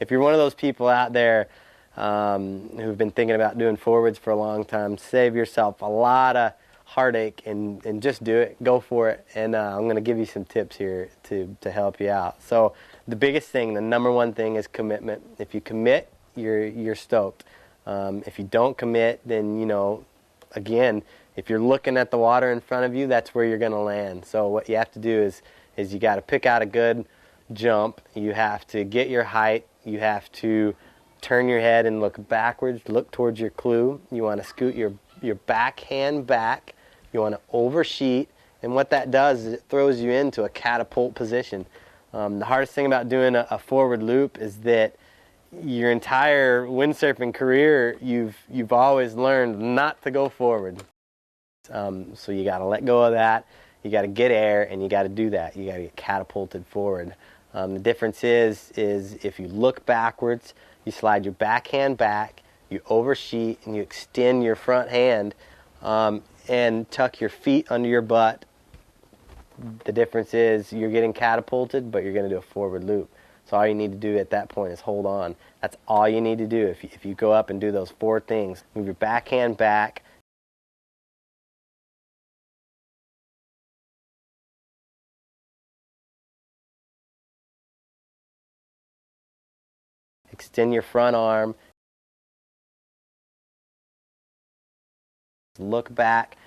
if you're one of those people out there who've been thinking about doing forwards for a long time, save yourself a lot of heartache and just do it. Go for it. And I'm going to give you some tips here to help you out. So the biggest thing, the number one thing, is commitment. If you commit, you're stoked. If you don't commit, then, you know, again, if you're looking at the water in front of you, that's where you're going to land. So what you have to do is you got to pick out a good jump. You have to get your height. You have to turn your head and look backwards, look towards your clue. You want to scoot your backhand back. You want to oversheet. And what that does is it throws you into a catapult position. The hardest thing about doing a forward loop is that your entire windsurfing career, you've always learned not to go forward. So you got to let go of that. You got to get air, and you got to do that. You got to get catapulted forward. The difference is if you look backwards, you slide your backhand back, you oversheet, and you extend your front hand and tuck your feet under your butt. The difference is you're getting catapulted, but you're going to do a forward loop. So all you need to do at that point is hold on. That's all you need to do. If you go up and do those 4 things, move your backhand back, extend your front arm, look back,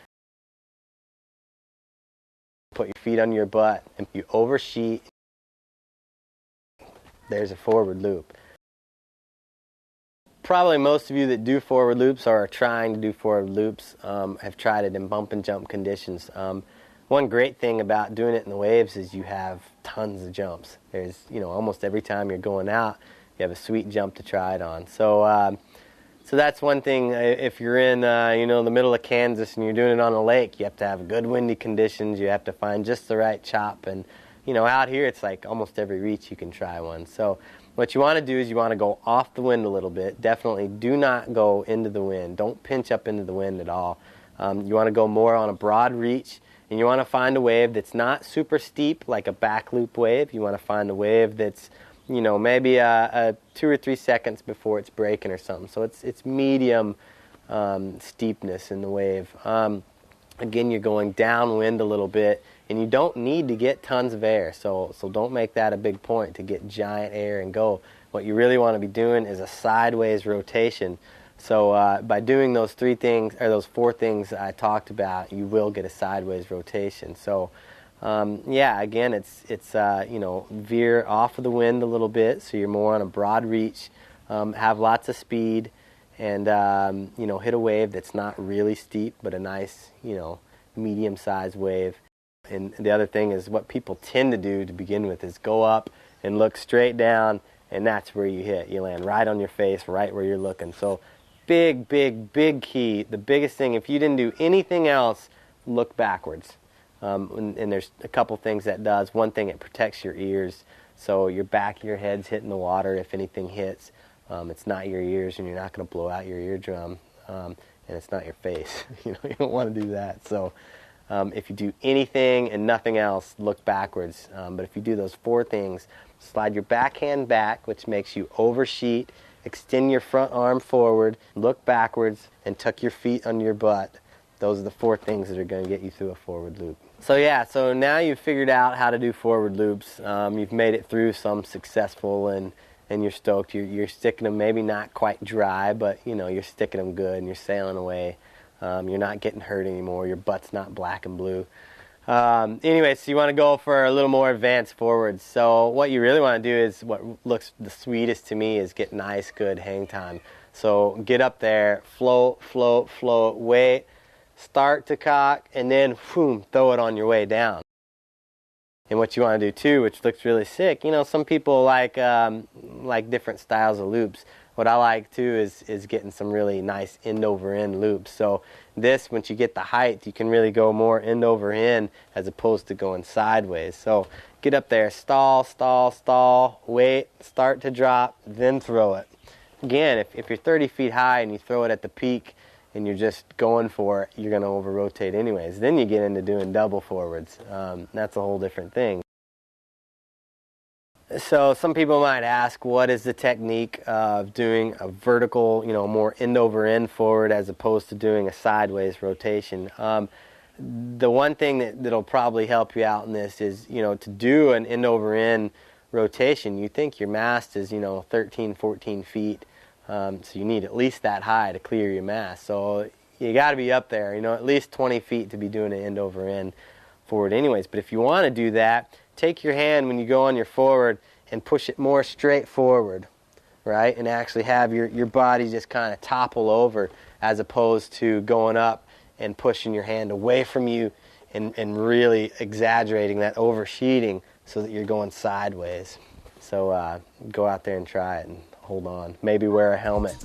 put your feet under your butt, and you oversheet. There's a forward loop. Probably most of you that do forward loops or are trying to do forward loops have tried it in bump and jump conditions. One great thing about doing it in the waves is you have tons of jumps. There's, you know, almost every time you're going out, you have a sweet jump to try it on. So that's one thing. If you're in, the middle of Kansas and you're doing it on a lake, you have to have good windy conditions. You have to find just the right chop. And, you know, out here it's like almost every reach you can try one. So what you want to do is you want to go off the wind a little bit. Definitely do not go into the wind. Don't pinch up into the wind at all. You want to go more on a broad reach, and you want to find a wave that's not super steep like a back loop wave. You want to find a wave that's, you know, maybe a 2 or 3 seconds before it's breaking or something. So it's medium steepness in the wave. Again, you're going downwind a little bit, and you don't need to get tons of air. So don't make that a big point to get giant air and go. What you really want to be doing is a sideways rotation. So by doing those 4 things I talked about, you will get a sideways rotation. So again, it's veer off of the wind a little bit, so you're more on a broad reach, have lots of speed, and hit a wave that's not really steep, but a nice, medium-sized wave. And the other thing is what people tend to do to begin with is go up and look straight down, and that's where you hit. You land right on your face, right where you're looking. So big key. The biggest thing, if you didn't do anything else, look backwards. And there's a couple things that does. One thing, it protects your ears, so your back of your head's hitting the water. If anything hits, it's not your ears, and you're not going to blow out your eardrum, and it's not your face. You don't want to do that. So if you do anything and nothing else, look backwards. But if you do those 4 things, slide your backhand back, which makes you oversheet, extend your front arm forward, look backwards, and tuck your feet under your butt. Those are the 4 things that are going to get you through a forward loop. So now you've figured out how to do forward loops. You've made it through some successful, and you're stoked. You're sticking them maybe not quite dry, but you're sticking them good, and you're sailing away. You're not getting hurt anymore. Your butt's not black and blue. Anyway, so you want to go for a little more advanced forwards. So what you really want to do is, what looks the sweetest to me, is get nice, good hang time. So get up there, float, wait, start to cock, and then boom, throw it on your way down. And what you want to do too, which looks really sick, some people like different styles of loops. What I like too is getting some really nice end over end loops. So this, once you get the height, you can really go more end over end as opposed to going sideways. So get up there, stall, wait, start to drop, then throw it. Again, if you're 30 feet high and you throw it at the peak and you're just going for it, you're going to over-rotate anyways. Then you get into doing double forwards. That's a whole different thing. So some people might ask, what is the technique of doing a vertical, more end over end forward as opposed to doing a sideways rotation? The one thing that'll probably help you out in this is, to do an end over end rotation, you think your mast is, 13, 14 feet. So you need at least that high to clear your mast. So you got to be up there, at least 20 feet to be doing an end over end forward anyways. But if you want to do that, take your hand when you go on your forward and push it more straight forward, right? And actually have your body just kind of topple over as opposed to going up and pushing your hand away from you and really exaggerating that oversheeting so that you're going sideways. So go out there and try it and hold on. Maybe wear a helmet.